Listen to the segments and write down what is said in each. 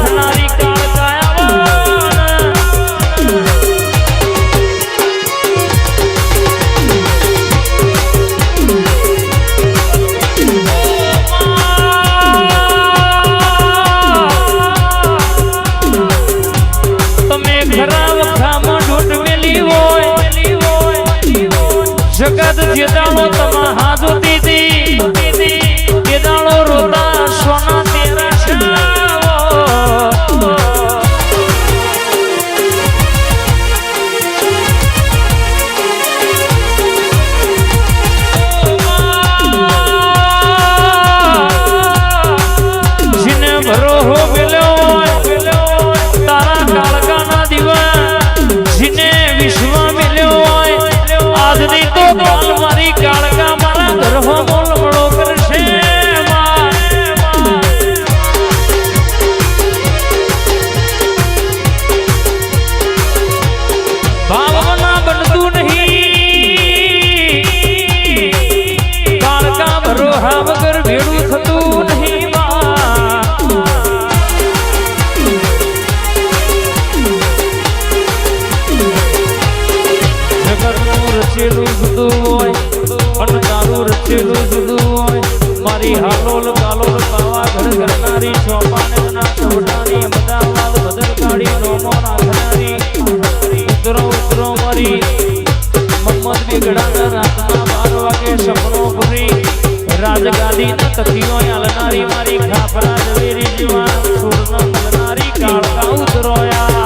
રાખનારી જગત જે દાણો તમા હાથ દીધી એ દાણો રોતા સોના તેરા જીને ભરો હો મિલ્યો તારા કાળકાના દીવા જીને વિશ્વ મિલ્યો આજની તો કાલ મારી કાળકા મારા ઘરહો મોલમળો કરશે ભાવના બનતું નહીં કાળકા ભરોહા વગર ભેડું થતું નહીં રચેલું જુદું હોય અને તારું રચેલું જુદું હોય મારી હાલોલ કાલોલ પાવાગઢ કરનારી ચોપાનેરના ચોટાની અમદાવાદ ભદ્રકાળી નોમો નાખનારી ઉતરો મારી મમ્મદ બેગડાના રાતના 12 વાગે સપનો પૂરી રાજગાદીના તથીઓ હાલનારી મારી ખાપરા ઝવેરી જેવા છોડના મળનારી કાળકા ઉતરોયા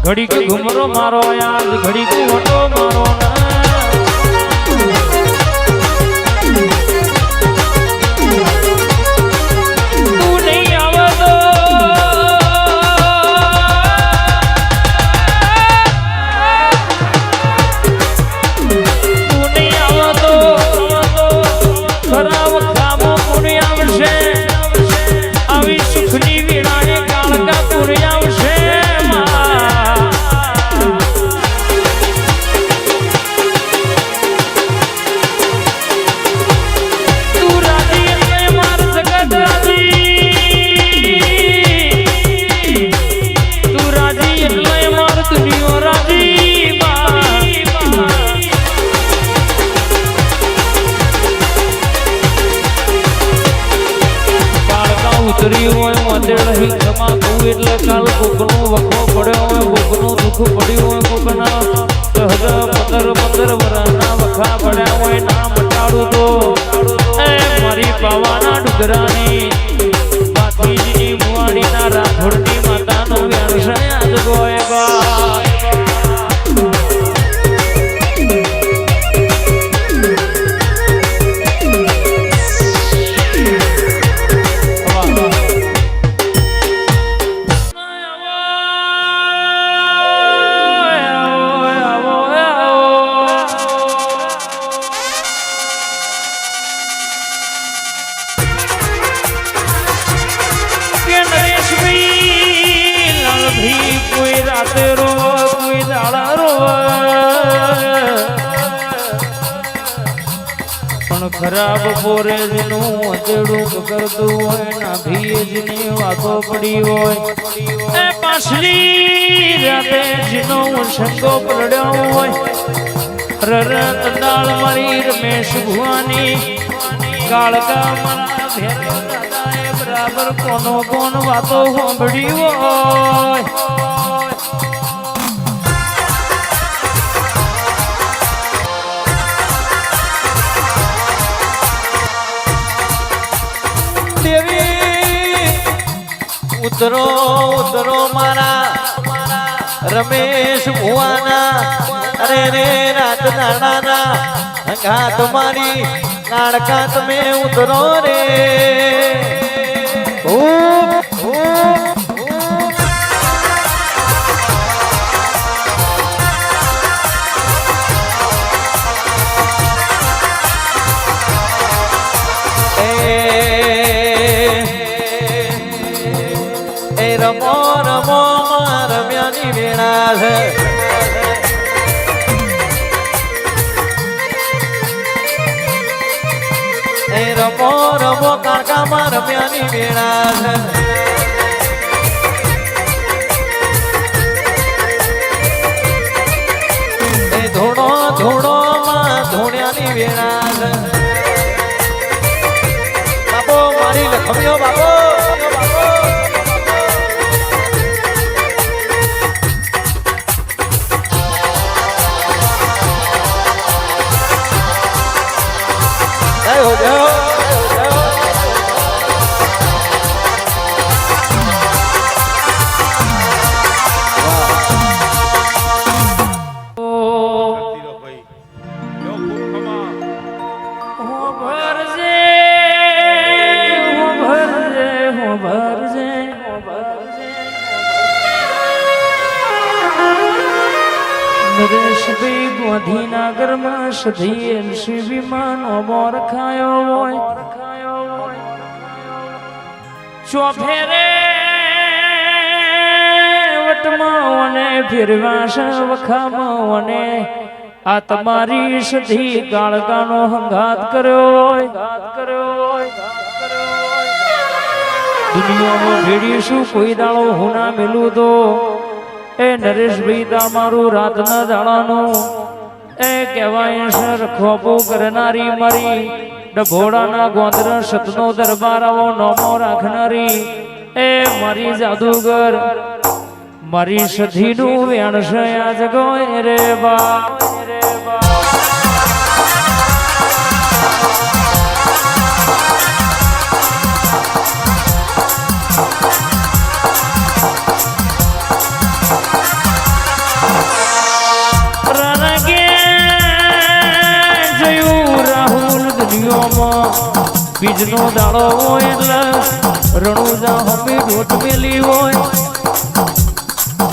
घड़ी के घुमरो मारो यार घड़ी के वटो मारो ना तू नहीं आवे तो खराब कामो पुण्य आवशे આવી સુખની વીણાએ કાળકા પુરી આવશે ઉતરી હોય મંદિર હી કમાતું એટલે કાલ કોકનો વખો પડ્યો હોય કોકનું દુઃખ પડ્યું હોય કોકના સહજ 15 વરના વખા પડ્યા હોય ના મટાડું તો એ મારી પાવાના ડુગરાની બાકીની મુવાડીના રાઠોડની માતાનો વ્યવસાય આજ ગોય બા कोई रात रो ખરાબ પોરે જેનું અંધેડું કરતું હોય નાભીએ જેની વાતો પડી હોય એ પાછલી રાતે જેનો સંગો પડ્યો હોય રરત દાળ મારી રમેશ ભુવાની કાળકા મારા ભેરા દાદાએ બરાબર કોનો કોણ વાતો સાંભળી હોય ઉતરો ઉતરો મારા રમેશ ભુવાના અરે રે રાત દાડાના ઘાત મારી કાળકા તમે ઉતરો રે રમો રમો રમ્યાની વેળા છે એ રમો રમો કાળકામાં રમ્યાની વેળા છે એ ધોળો ધોળો માં ધોળ્યાની વેળા છે બાપો મારી લખમ્યો બાપો हो जाओ ગાંધીનગર માં સધી વિમાનો મોર ખાયો હોય ચોફેરે વટમાં ફેરવા વખામાં આ તમારી સધી ગાળગાનો હંગાત કર્યો હોય દુનિયામાં ભેડીશું કોઈ દાડો હું ના મેલું તો એ નરેશભાઈ તમારું રાતના દાડાનું એ કહેવાય સર ખોબો કરનારી મારી ડભોડાના ગોંદર સતનો દરબાર આવો નોમો રાખનારી એ મારી જાદુગર મારી સધીનું વેણ છે આજ ગોય રે બા બીજનો દાડો હોય એટલે રણુજા હમી રોટ મેલી હોય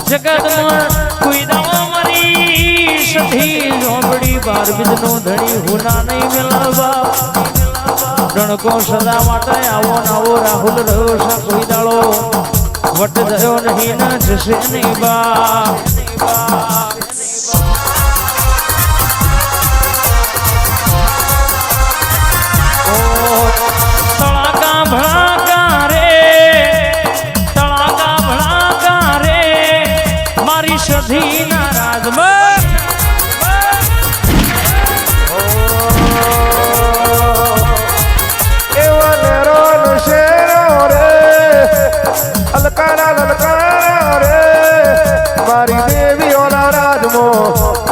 જગતમાં કોઈ દાડો મારી સધી ઝોંપડી બાર બીજનો ધણી હુના નહીં મેળવા રણકો સદા માટે આવો નાવો રાહુલ રહ્યો છે કોઈ દાડો વટ થયો નહીં ના જશે નહીં બા સધીના રાજમાં એવો લેરો શેરો રે અલકારા લલકારા રે મારી દેવીઓના રાજમાં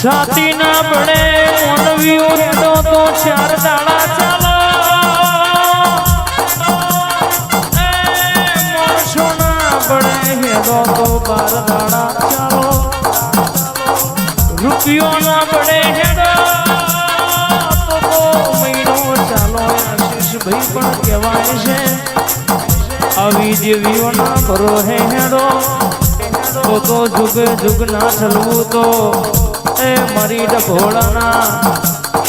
છાતી ના પડે મોનવીઓ રેડો તો ચાર દાડા ચાલો મોરસો ના પડે હેડો તો 12 દાડા ચાલો રૂપિયો ના પડે હેડો તો મહિનો ચાલો આશીષ ભાઈ પણ કહેવાય છે આવી દેવીઓના ભરો હેડો તો જુગ જુગ ના ચલવું તો એ મારી ડભોળાના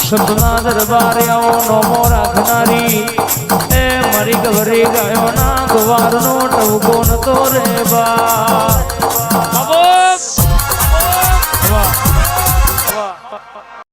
સતના દરબારે આવો નોમો રાખનારી એ મારી ગવરી ગાયોના ગવારનો ટવકો નતો રે